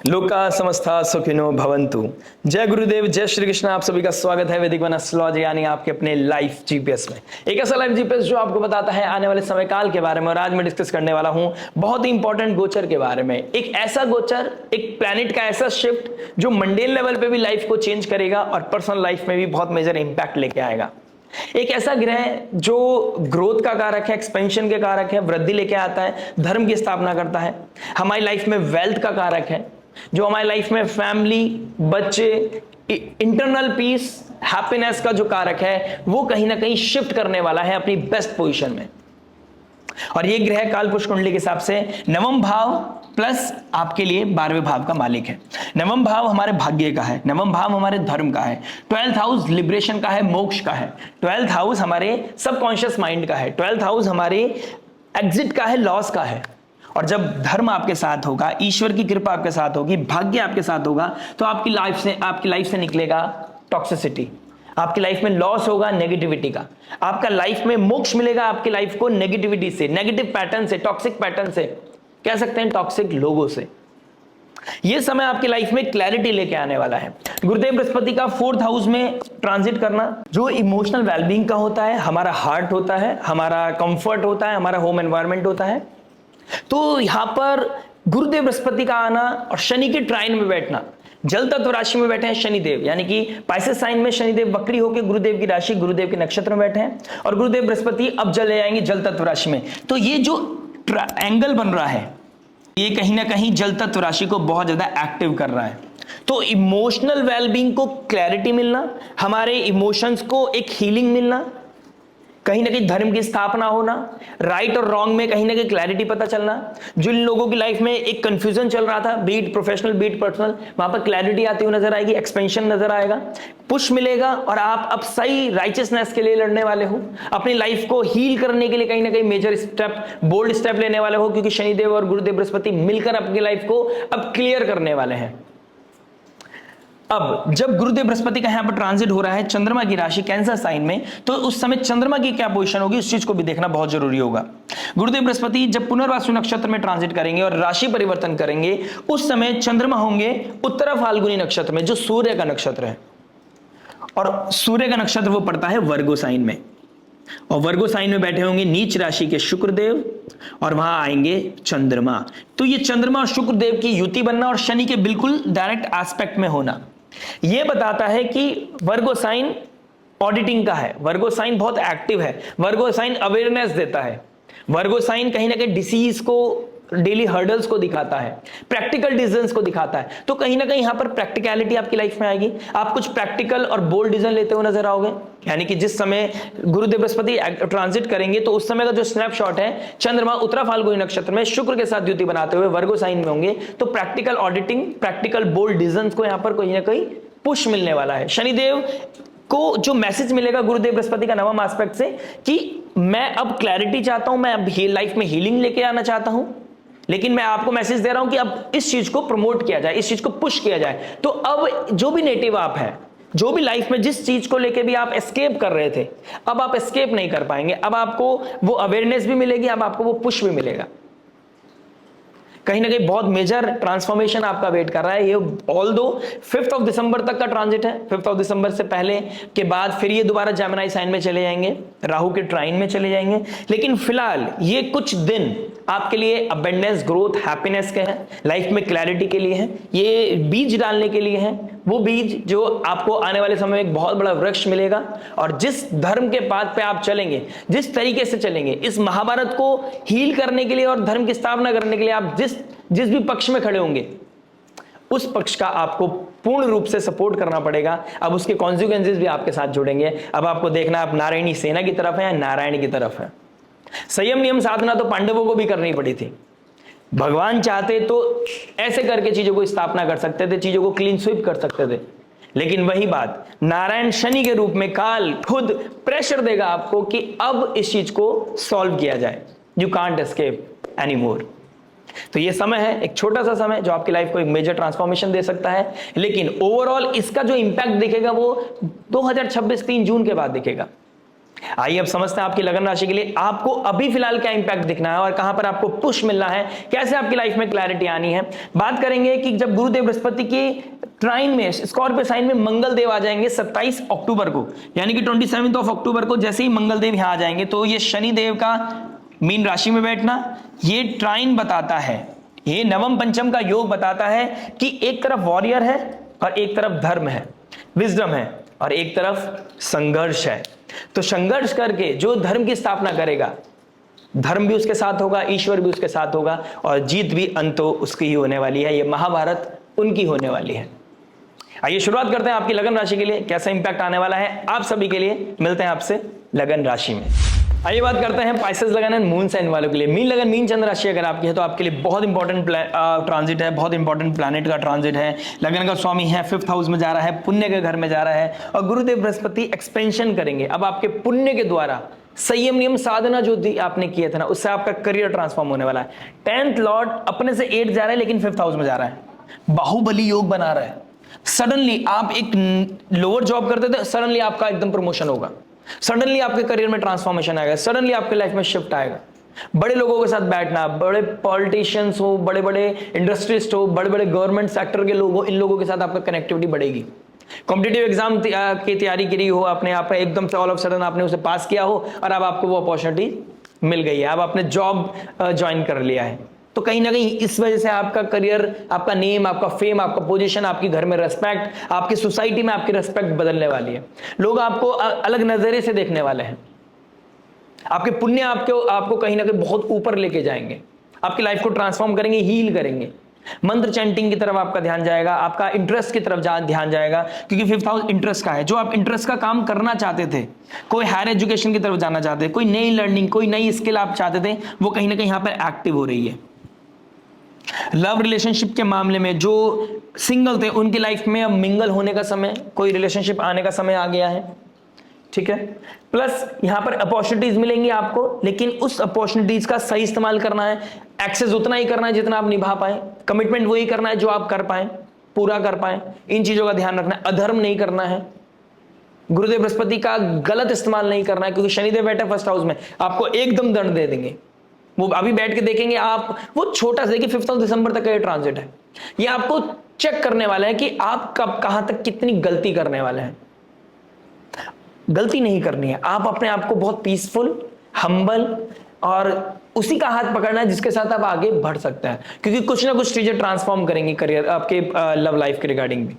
लोका समस्ता सुखिनो भवंतु। जय गुरुदेव, जय श्री कृष्ण। आप सभी का स्वागत है वैदिक वन एस्ट्रोलॉजी यानी आपके अपने लाइफ जीपीएस में। एक ऐसा लाइफ जीपीएस जो आपको बताता है आने वाले समय काल के बारे में। और आज मैं डिस्कस करने वाला हूं बहुत ही इंपॉर्टेंट गोचर के बारे में। एक ऐसा गोचर, एक प्लैनेट का ऐसा शिफ्ट जो मंडेन लेवल पे भी लाइफ को चेंज करेगा और पर्सनल लाइफ में भी बहुत मेजर इंपैक्ट लेके आएगा। एक ऐसा ग्रह जो ग्रोथ का कारक है, एक्सपेंशन के कारक है, वृद्धि लेके आता है, धर्म की स्थापना करता है, हमारी लाइफ में वेल्थ का कारक है, जो हमारी लाइफ में फैमिली, बच्चे, इंटरनल पीस, हैप्पीनेस का जो कारक है वो कहीं ना कहीं शिफ्ट करने वाला है अपनी बेस्ट पोजीशन में। और ये ग्रह कालपुरुष कुंडली के हिसाब से नवम भाव प्लस आपके लिए 12वें भाव का मालिक है। नवम भाव हमारे भाग्य का है, नवम भाव हमारे धर्म का है, 12th हाउस लिबरेशन का है, मोक्ष का है, 12th हाउस हमारे सबकॉन्शियस माइंड का है, 12th हाउस हमारे एग्जिट का है, लॉस का है। और जब धर्म आपके साथ होगा, ईश्वर की कृपा आपके साथ होगी, भाग्य आपके साथ होगा, तो आपकी लाइफ से निकलेगा टॉक्सिसिटी, आपकी लाइफ में लॉस होगा नेगेटिविटी का, आपका लाइफ में मोक्ष मिलेगा आपकी लाइफ को नेगेटिविटी से, नेगेटिव पैटर्न से, टॉक्सिक पैटर्न से, कह सकते हैं टॉक्सिक लोगों से। यह समय आपकी लाइफ में क्लैरिटी लेके आने वाला है। गुरुदेव बृहस्पति का 4th हाउस में ट्रांजिट करना जो इमोशनल वेलबींग का होता है, हमारा हार्ट होता है, हमारा कंफर्ट होता है, हमारा होम एनवायरनमेंट होता है। तो यहां पर गुरुदेव बृहस्पति का आना और शनि के ट्राइन में बैठना, जल तत्व राशि में बैठे हैं शनिदेव, यानी कि पाइसेस साइन में शनिदेव वक्री होकर गुरुदेव की राशि, गुरुदेव के नक्षत्र में बैठे हैं, और गुरुदेव बृहस्पति अब चले जाएंगे जल तत्व राशि में। तो ये जो एंगल बन रहा है ये कहीं ना कहीं जल तत्व राशि को बहुत ज्यादा एक्टिव कर रहा है। तो इमोशनल वेलबींग को क्लैरिटी मिलना, हमारे इमोशंस को एक हीलिंग मिलना, कहीं ना कहीं धर्म की स्थापना होना, राइट और रॉन्ग में कहीं ना कहीं क्लैरिटी पता चलना। जिन लोगों की लाइफ में एक कंफ्यूजन चल रहा था, बीट प्रोफेशनल बीट पर्सनल, वहां पर क्लैरिटी आती हुई नजर आएगी, एक्सपेंशन नजर आएगा, पुश मिलेगा और आप अब सही राइचियसनेस के लिए लड़ने वाले हो, अपनी लाइफ को हील करने के लिए कहीं ना कहीं मेजर स्टेप, बोल्ड स्टेप लेने वाले हो, क्योंकि शनिदेव और गुरुदेव बृहस्पति मिलकर अपनी लाइफ को अब क्लियर करने वाले हैं। अब जब गुरुदेव बृहस्पति का यहां पर ट्रांजिट हो रहा है चंद्रमा की राशि कैंसर साइन में, तो उस समय चंद्रमा की क्या पोजीशन होगी उस चीज को भी देखना बहुत जरूरी होगा। गुरुदेव बृहस्पति जब पुनर्वसु नक्षत्र में ट्रांजिट करेंगे और राशि परिवर्तन करेंगे, उस समय चंद्रमा होंगे उत्तरा फाल्गुनी नक्षत्र में, जो सूर्य का नक्षत्र है, और सूर्य का नक्षत्र वो पड़ता है वर्गो साइन में, और वर्गो साइन में बैठे होंगे नीच राशि के शुक्रदेव, और वहां आएंगे चंद्रमा। तो ये चंद्रमा और शुक्रदेव की युति बनना और शनि के बिल्कुल डायरेक्ट एस्पेक्ट में होना, यह बताता है कि वर्गो साइन ऑडिटिंग का है, वर्गो साइन बहुत एक्टिव है, वर्गो साइन अवेयरनेस देता है, वर्गो साइन कहीं ना कहीं डिसीज को, डेली हर्डल्स को दिखाता है, प्रैक्टिकल डिसीजंस को दिखाता है। तो कहीं ना कहीं यहां पर प्रैक्टिकलिटी आपकी लाइफ में आएगी, आप कुछ प्रैक्टिकल और बोल्ड डिसीजन लेते हुए नजर आओगे। यानी कि जिस समय गुरुदेव बृहस्पति ट्रांजिट करेंगे तो उस समय का जो स्नैपशॉट है, चंद्रमा उत्तरा फाल्गुनी नक्षत्र में शुक्र के साथ युति बनाते हुए वर्गो साइन में होंगे, तो practical auditing, practical bold decisions को यहां पर कहीं ना कहीं पुश मिलने वाला है। शनिदेव को जो मैसेज मिलेगा गुरुदेव बृहस्पति का नवम एस्पेक्ट से कि मैं अब क्लैरिटी चाहता हूं, मैं अब लाइफ में हीलिंग लेके आना चाहता हूं, लेकिन मैं आपको मैसेज दे रहा हूं कि अब इस चीज को प्रमोट किया जाए, इस चीज को पुश किया जाए। तो अब जो भी नेटिव आप है, जो भी लाइफ में जिस चीज को लेके भी आप एस्केप कर रहे थे, अब आप एस्केप नहीं कर पाएंगे, अब आपको वो अवेयरनेस भी मिलेगी, अब आपको वो पुश भी मिलेगा। कहीं ना कहीं बहुत मेजर ट्रांसफॉर्मेशन आपका वेट कर रहा है। ये ऑल्दो 5 दिसंबर तक का ट्रांजिट है, 5 दिसंबर से पहले के बाद फिर ये दोबारा जेमिनी साइन में चले जाएंगे, राहु के ट्राइन में चले जाएंगे। लेकिन फिलहाल ये कुछ दिन आपके लिए अबेंडेंस, ग्रोथ, हैप्पीनेस के हैं, लाइफ में क्लैरिटी के लिए हैं, ये बीज डालने के लिए हैं, वो बीज जो आपको आने वाले समय में एक बहुत बड़ा वृक्ष मिलेगा। और जिस धर्म के पाथ पे आप चलेंगे, जिस तरीके से चलेंगे, इस महाभारत को हील करने के लिए और धर्म की स्थापना करने के लिए आप जिस भी पक्ष में खड़े होंगे, उस पक्ष का आपको पूर्ण रूप से सपोर्ट करना पड़ेगा। अब उसके कॉन्सिक्वेंसेस भी आपके साथ जुड़ेंगे। अब आपको देखना आप नारायणी सेना की तरफ है या नारायण की तरफ है। संयम नियम साधना तो पांडवों को भी करनी पड़ी थी। भगवान चाहते तो ऐसे करके चीजों को स्थापना कर सकते थे, चीजों को क्लीन स्वीप कर सकते थे, लेकिन वही बात नारायण शनि के रूप में काल खुद प्रेशर देगा आपको कि अब इस चीज को सॉल्व किया जाए। You can't escape any more. तो ये समय है, एक छोटा सा समय जो आपकी लाइफ को एक मेजर ट्रांसफॉर्मेशन दे सकता है, लेकिन ओवरऑल इसका जो इंपैक्ट दिखेगा वो 2026 3 जून के बाद दिखेगा। आइए अब समझते हैं आपकी लगन राशि के लिए आपको अभी फिलहाल क्या इंपैक्ट दिखना है और कहां पर आपको पुश मिलना है, कैसे आपकी लाइफ में क्लैरिटी आनी है। बात करेंगे कि जब गुरुदेव बृहस्पति की ट्राइन में स्कॉर्पियो साइन में मंगल देव आ जाएंगे 27 अक्टूबर को, यानी कि 27 अक्टूबर को जैसे ही मंगल देव यहां आ जाएंगे तो ये शनि देव का मीन राशि में बैठना ये ट्राइन बताता है, ये नवम पंचम का योग बताता है कि एक तरफ वॉरियर है और एक तरफ धर्म है, विजडम है और एक तरफ संघर्ष है। तो संघर्ष करके जो धर्म की स्थापना करेगा, धर्म भी उसके साथ होगा, ईश्वर भी उसके साथ होगा और जीत भी अंतो उसकी ही होने वाली है। ये महाभारत उनकी होने वाली है। आइए शुरुआत करते हैं आपकी लगन राशि के लिए कैसा इंपैक्ट आने वाला है आप सभी के लिए। मिलते हैं आपसे लगन राशि में। आइए बात करते हैं पाइसेस लगन एंड मून साइन वालों के लिए। मीन लगन मीन चंद्र राशि अगर आपकी है तो आपके लिए बहुत इंपॉर्टेंट ट्रांजिट है, बहुत इंपॉर्टेंट प्लैनेट का ट्रांजिट है। लगन का स्वामी है, 5th हाउस में जा रहा है, पुण्य के घर में जा रहा है और गुरुदेव बृहस्पति एक्सपेंशन करेंगे। अब आपके पुण्य के द्वारा संयम नियम साधना जो आपने किए थे ना, उससे आपका करियर ट्रांसफॉर्म होने वाला है। 10th लॉर्ड अपने से 8 जा रहा है लेकिन 5th हाउस में जा रहा है, बाहुबली योग बना रहा है। सडनली आप एक लोअर जॉब करते थे, सडनली आपका एकदम प्रमोशन होगा, सडनली आपके करियर में ट्रांसफॉर्मेशन आएगा, सडनली आपके लाइफ में शिफ्ट आएगा। बड़े लोगों के साथ बैठना, बड़े पॉलिटिशियंस हो, बड़े बड़े इंडस्ट्रिस्ट हो, बड़े बड़े गवर्नमेंट सेक्टर के लोग हो, इन लोगों के साथ आपका कनेक्टिविटी बढ़ेगी। कॉम्पिटिटिव एग्जाम की तैयारी करी हो आपने, आप एकदम से ऑल ऑफ सडन आपने उसे पास किया हो और अब आपको वो अपॉर्चुनिटी मिल गई है, अब आपने जॉब ज्वाइन कर लिया है, तो कहीं ना कहीं इस वजह से आपका करियर, आपका नेम, आपका फेम, आपका पोजीशन, आपकी घर में रेस्पेक्ट, आपकी सोसाइटी में आपकी रेस्पेक्ट बदलने वाली है। लोग आपको अलग नजरिए से देखने वाले हैं। आपके पुण्य आपको कहीं ना कहीं बहुत ऊपर लेके जाएंगे, आपकी लाइफ को ट्रांसफॉर्म करेंगे, हील करेंगे। मंत्र चैंटिंग की तरफ आपका ध्यान जाएगा, आपका इंटरेस्ट की तरफ ध्यान जाएगा, क्योंकि 5th हाउस इंटरेस्ट का है। जो आप इंटरेस्ट का काम करना चाहते थे, कोई हायर एजुकेशन की तरफ जाना चाहते थे, कोई नई लर्निंग, कोई नई स्किल आप चाहते थे, वो कहीं ना कहीं यहाँ पर एक्टिव हो रही है। लव रिलेशनशिप के मामले में जो सिंगल थे उनकी लाइफ में अब मिंगल होने का समय, कोई रिलेशनशिप आने का समय आ गया है, ठीक है। प्लस यहां पर अपॉर्चुनिटीज मिलेंगी आपको, लेकिन उस अपॉर्चुनिटीज का सही इस्तेमाल करना है, एक्सेस उतना ही करना है जितना आप निभा पाए, कमिटमेंट वही करना है जो आप कर पाए, पूरा कर पाए, इन चीजों का ध्यान रखना है। अधर्म नहीं करना है, गुरुदेव बृहस्पति का गलत इस्तेमाल नहीं करना है, क्योंकि शनिदेव बैठे 1st हाउस में, आपको एकदम दंड दे देंगे। वो अभी बैठ के देखेंगे आप, वो छोटा सा, देखिए 5th दिसंबर तक का ये ट्रांजिट है, ये आपको चेक करने वाला है कि आप कब कहां तक कितनी गलती करने वाले हैं। गलती नहीं करनी है, आप अपने आप को बहुत पीसफुल, हम्बल और उसी का हाथ पकड़ना है जिसके साथ आप आगे बढ़ सकते हैं, क्योंकि कुछ ना कुछ चीजें ट्रांसफॉर्म करेंगी करियर, आपके लव लाइफ के रिगार्डिंग भी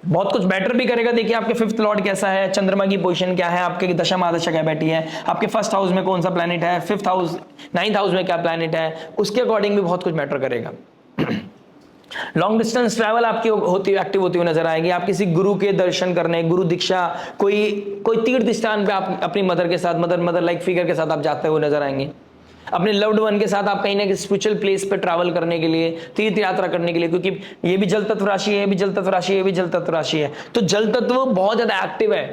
बहुत कुछ बेटर भी करेगा। देखिए आपके 5th लॉर्ड कैसा है, चंद्रमा की पोजीशन क्या है, आपके दशा महादशा क्या बैठी है, आपके 1st हाउस में कौन सा प्लैनेट है, 5th हाउस 9th हाउस में क्या प्लैनेट है, उसके अकॉर्डिंग भी बहुत कुछ मैटर करेगा। लॉन्ग डिस्टेंस ट्रैवल आपकी एक्टिव होती हुई नजर आएगी। आप किसी गुरु के दर्शन करने, गुरु दीक्षा, कोई तीर्थ स्थान पे आप अपनी मदर के साथ, मदर लाइक फिगर के साथ आप जाते हुए नजर आएंगे। अपने लव्ड वन के साथ आप कहीं ना कहीं स्पिरिचुअल प्लेस पे ट्रैवल करने के लिए, तीर्थ यात्रा करने के लिए, क्योंकि ये भी जल तत्व राशि है, ये भी जल तत्व राशि है, ये भी जल तत्व राशि है, तो जल तत्व बहुत ज्यादा एक्टिव है।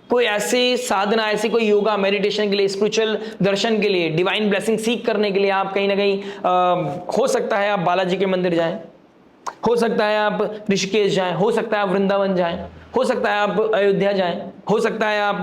कोई ऐसी साधना, ऐसी कोई योगा, मेडिटेशन के लिए, स्पिरिचुअल दर्शन के लिए, डिवाइन ब्लेसिंग सीख करने के लिए आप कहीं ना कहीं हो सकता है आप बालाजी के मंदिर जाएं, हो सकता है आप ऋषिकेश जाएं, हो सकता है आप वृंदावन जाएं, हो सकता है आप अयोध्या जाएं, हो सकता है आप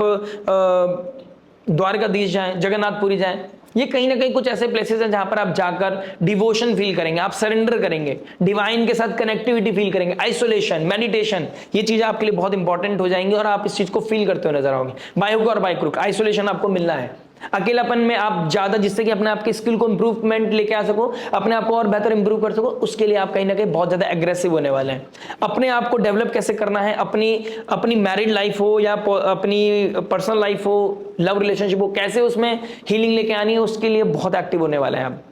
द्वारकाधीश जाएं, जगन्नाथपुरी जाएं। ये कहीं ना कहीं कुछ ऐसे प्लेसेस हैं जहां पर आप जाकर डिवोशन फील करेंगे, आप सरेंडर करेंगे, डिवाइन के साथ कनेक्टिविटी फील करेंगे, आइसोलेशन, मेडिटेशन, ये चीजें आपके लिए बहुत इंपॉर्टेंट हो जाएंगी और आप इस चीज को फील करते हुए नजर आओगे। बाय हुक और बाय क्रुक आइसोलेशन आपको मिलना है, अकेलापन में आप ज्यादा, जिससे कि अपने आपके स्किल को इंप्रूवमेंट लेके आ सको, अपने आप को और बेहतर इंप्रूव कर सको, उसके लिए आप कहीं ना कहीं बहुत ज्यादा एग्रेसिव होने वाले हैं। अपने आप को डेवलप कैसे करना है, अपनी मैरिड लाइफ हो या अपनी पर्सनल लाइफ हो, लव रिलेशनशिप हो, कैसे उसमें हीलिंग लेके आनी है, उसके लिए बहुत एक्टिव होने वाले हैं आप।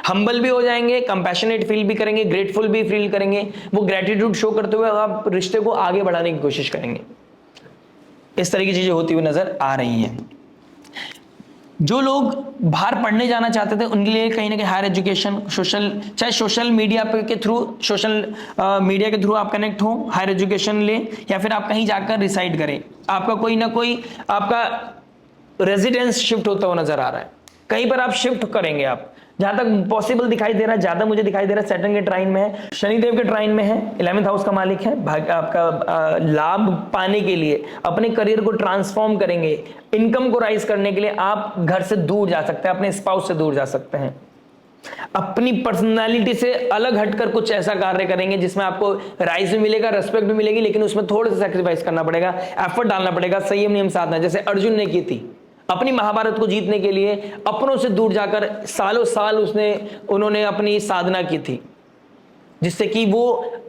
हम्बल भी हो जाएंगे, कंपैशनेट फील भी करेंगे, ग्रेटफुल भी फील करेंगे, वो ग्रेटिट्यूड शो करते हुए आप रिश्ते को आगे बढ़ाने की कोशिश करेंगे। इस तरह की चीजें होती हुई नजर आ रही हैं। जो लोग बाहर पढ़ने जाना चाहते थे उनके लिए कहीं ना कहीं हायर एजुकेशन, चाहे सोशल मीडिया के थ्रू, सोशल मीडिया के थ्रू आप कनेक्ट हो, हायर एजुकेशन ले, या फिर आप कहीं जाकर रिसाइड करें, आपका कोई ना कोई आपका रेजिडेंस शिफ्ट होता हुआ नजर आ रहा है, कहीं पर आप शिफ्ट करेंगे, आप जहां तक पॉसिबल दिखाई दे रहा है, ज्यादा मुझे दिखाई दे रहा है सैटर्न के ट्राइन में है, शनिदेव के ट्राइन में है, 11th हाउस का मालिक है, आपका लाभ पाने के लिए, अपने करियर को ट्रांसफॉर्म करेंगे, इनकम को राइज करने के लिए आप घर से दूर जा सकते हैं, अपने स्पाउस से दूर जा सकते हैं, अपनी पर्सनालिटी से अलग हटकर कुछ ऐसा कार्य करेंगे जिसमें आपको राइज भी मिलेगा, रेस्पेक्ट भी मिलेगी, लेकिन उसमें थोड़ा सा सैक्रिफाइस करना पड़ेगा, एफर्ट डालना पड़ेगा, संयम नियम साधना, जैसे अर्जुन ने की थी अपनी महाभारत को जीतने के लिए, अपनों से दूर जाकर सालों साल उन्होंने अपनी साधना की थी, जिससे कि वो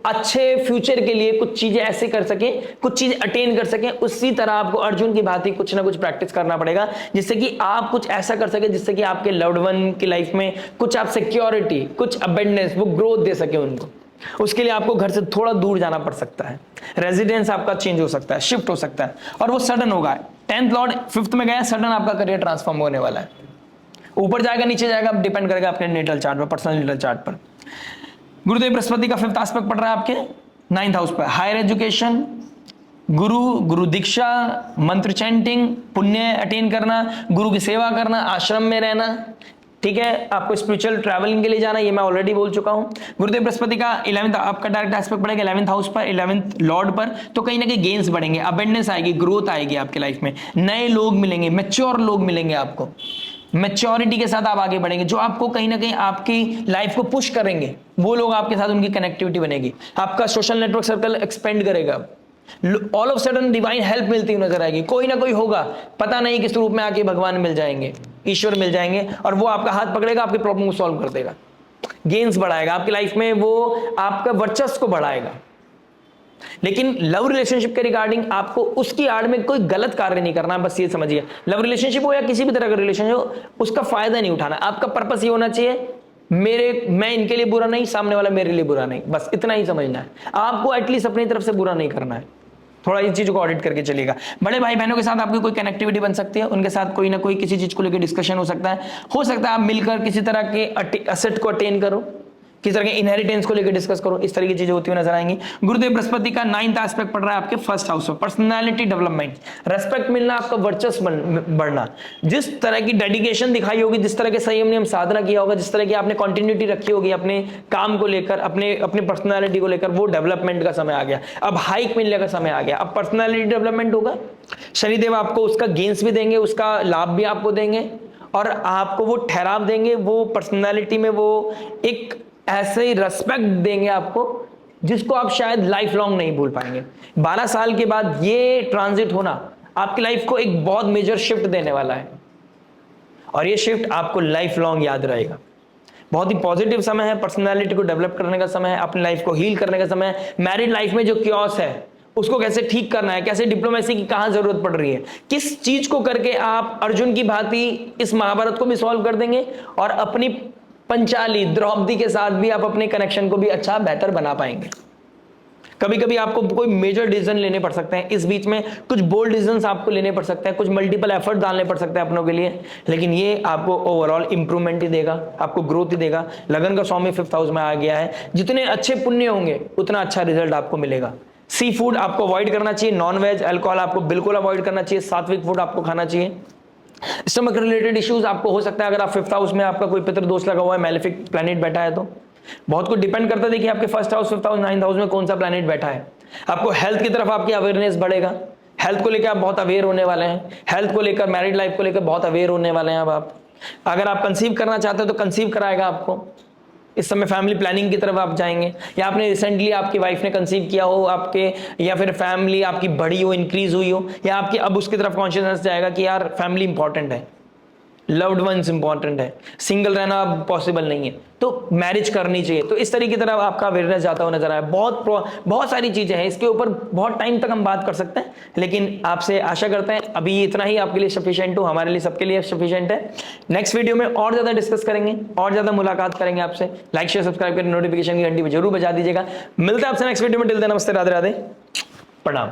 अच्छे फ्यूचर के लिए कुछ चीजें ऐसे कर सके, कुछ चीजें अटेन कर सके। उसी तरह आपको अर्जुन की भांति कुछ ना कुछ प्रैक्टिस करना पड़ेगा, जिससे कि आप कुछ ऐसा कर सके जिससे कि आपके लव्ड वन की लाइफ में कुछ आप सिक्योरिटी, कुछ अबेंडेंस, वो ग्रोथ दे सके उनको। उसके लिए आपको घर से थोड़ा दूर जाना पड़ सकता है, रेजिडेंस आपका चेंज हो सकता है, शिफ्ट हो सकता है, और वो सडन होगा। 10th लॉर्ड 5th में गया, सडन आपका करियर ट्रांसफॉर्म होने वाला है, ऊपर जाएगा नीचे जाएगा, डिपेंड करेगा अपने नेटल चार्ट पर, पर्सनल नेटल चार्ट पर। गुरुदेव बृहस्पति का 5th एस्पेक्ट पड़ रहा है आपके 9th हाउस पर, हायर एजुकेशन, गुरु दीक्षा, मंत्र चैंटिंग, पुण्य अटेन करना, गुरु की सेवा करना, आश्रम में रहना, ठीक है, आपको स्पिरिचुअल ट्रैवलिंग के लिए जाना, ये मैं ऑलरेडी बोल चुका हूं। गुरुदेव बृहस्पति का 11th आपका डायरेक्ट एस्पेक्ट पड़ेगा 11th हाउस पर, 11th लॉर्ड पर, तो कहीं ना कहीं गेन्स बढ़ेंगे, अबेंडेंस आएगी, ग्रोथ आएगी आपकी लाइफ में, नए लोग मिलेंगे, मैच्योर लोग मिलेंगे आपको, मैच्योरिटी के साथ आप आगे बढ़ेंगे, जो आपको कहीं ना कहीं आपकी लाइफ को पुश करेंगे, वो लोग आपके साथ, उनकी कनेक्टिविटी बनेगी, आपका सोशल नेटवर्क सर्कल एक्सपेंड करेगा, all of sudden divine help मिलती हुई नजर आएगी, कोई ना कोई होगा, पता नहीं किस रूप में आके भगवान मिल जाएंगे, ईश्वर मिल जाएंगे, और वो आपका हाथ पकड़ेगा, आपकी प्रॉब्लम को सॉल्व कर देगा, गेन्स बढ़ाएगा आपकी लाइफ में, वो आपका वर्चस्व को बढ़ाएगा। लेकिन लव रिलेशनशिप के रिगार्डिंग आपको उसकी आड़ में कोई गलत कार्य नहीं करना, बस ये समझिए, लव रिलेशनशिप हो या किसी भी तरह का रिलेशनशिप हो, उसका फायदा नहीं उठाना, आपका पर्पस ये होना चाहिए, मैं इनके लिए बुरा नहीं, सामने वाला मेरे लिए बुरा नहीं, बस इतना ही समझना है, आपको एटलीस्ट अपनी तरफ से बुरा नहीं करना है, थोड़ा इन चीजों को ऑडिट करके चलेगा। बड़े भाई बहनों के साथ आपकी कोई कनेक्टिविटी बन सकती है, उनके साथ कोई ना कोई किसी चीज को लेकर डिस्कशन हो सकता है आप मिलकर किसी तरह के असेट को अटेन करो, किस तरह के इनहेरिटेंस को लेकर डिस्कस करो, इस तरह की चीजें होती हुई नजर आएंगी। गुरुदेव बृहस्पति का 9th एस्पेक्ट पड़ रहा है आपके 1st हाउस में, पर्सनालिटी डेवलपमेंट, रेस्पेक्ट मिलना, आपका वर्चस्व बढ़ना, जिस तरह की डेडिकेशन दिखाई होगी, जिस तरह के संयम नियम साधना किया होगा, जिस तरह की आपने कंटिन्यूटी रखी होगी अपने काम को लेकर, अपने पर्सनालिटी को लेकर, वो डेवलपमेंट का समय आ गया, अब हाइक मिलने का समय आ गया, अब पर्सनालिटी डेवलपमेंट होगा, शनिदेव आपको उसका गेन्स भी देंगे, उसका लाभ भी आपको देंगे, और आपको वो ठहराव देंगे, वो पर्सनालिटी में वो एक ऐसे ही रेस्पेक्ट देंगे आपको जिसको आप शायद लाइफ लॉन्ग नहीं भूल पाएंगे। 12 साल के बाद ये ट्रांजिट होना आपकी लाइफ को एक बहुत मेजर शिफ्ट देने वाला है, और ये शिफ्ट आपको लाइफ लॉन्ग याद रहेगा। बहुत ही पॉजिटिव समय है, पर्सनालिटी को डेवलप करने का समय है, अपनी लाइफ को हील करने का समय है, मैरिड लाइफ में जो क्योस है उसको कैसे ठीक करना है, कैसे डिप्लोमेसी की कहां जरूरत पड़ रही है, किस चीज को करके आप अर्जुन की भांति इस महाभारत को भी सॉल्व कर देंगे, और अपनी पंचाली द्रौपदी के साथ भी आप अपने कनेक्शन को भी अच्छा बेहतर बना पाएंगे। कभी कभी आपको कोई मेजर डिसीजन लेने पड़ सकते हैं, इस बीच में कुछ बोल्ड डिसीजंस आपको लेने पड़ सकते हैं, कुछ मल्टीपल एफर्ट डालने पड़ सकते हैं अपनों के लिए, लेकिन ये आपको ओवरऑल इंप्रूवमेंट ही देगा, आपको ग्रोथ ही देगा। लगन का स्वामी 5th हाउस में आ गया है, जितने अच्छे पुण्य होंगे उतना अच्छा रिजल्ट आपको मिलेगा। सी फूड आपको अवॉइड करना चाहिए, नॉन वेज अल्कोहल आपको बिल्कुल अवॉइड करना चाहिए, सात्विक फूड आपको खाना चाहिए। स्टमक रिलेटेड इश्यूज आपको हो सकता है अगर आप 5th हाउस में आपका कोई पितृ दोष लगा हुआ है, मैलेफिक प्लैनेट बैठा है, तो बहुत कुछ डिपेंड करता है। देखिए आपके 1st house, 5th house, 9th house में कौन सा प्लैनेट बैठा है, आपको हेल्थ की तरफ आपकी अवेयरनेस बढ़ेगा, हेल्थ को लेकर आप बहुत अवेयर होने वाले हैं, हेल्थ को लेकर, मैरिड लाइफ को लेकर बहुत अवेयर होने वाले हैं। अब आप अगर आप कंसीव करना चाहते हो तो कंसीव कराएगा आपको, इस समय फैमिली प्लानिंग की तरफ आप जाएंगे, या आपने रिसेंटली आपकी वाइफ ने कंसीव किया हो आपके, या फिर फैमिली आपकी बढ़ी हो, इंक्रीज हुई हो, या आपकी अब उसकी तरफ कॉन्शियसनेस जाएगा कि यार फैमिली इंपॉर्टेंट है, लव्ड वंस इंपॉर्टेंट है, सिंगल रहना पॉसिबल नहीं है, तो मैरिज करनी चाहिए। तो इस तरीके की तरफ आपका अवेयरनेस जाता हुआ नजर आया। बहुत सारी चीजें हैं, इसके ऊपर बहुत टाइम तक हम बात कर सकते हैं, लेकिन आपसे आशा करते हैं अभी इतना ही आपके लिए सफिशिएंट हो, हमारे लिए सबके लिए सफिशिएंट है। नेक्स्ट वीडियो में और ज्यादा डिस्कस करेंगे, और ज्यादा मुलाकात करेंगे आपसे। लाइक शेयर सब्सक्राइब करें, नोटिफिकेशन की घंटी पर जरूर बजा दीजिएगा। मिलते हैं आपसे नेक्स्ट वीडियो में। टिल देन नमस्ते, राधे राधे, प्रणाम।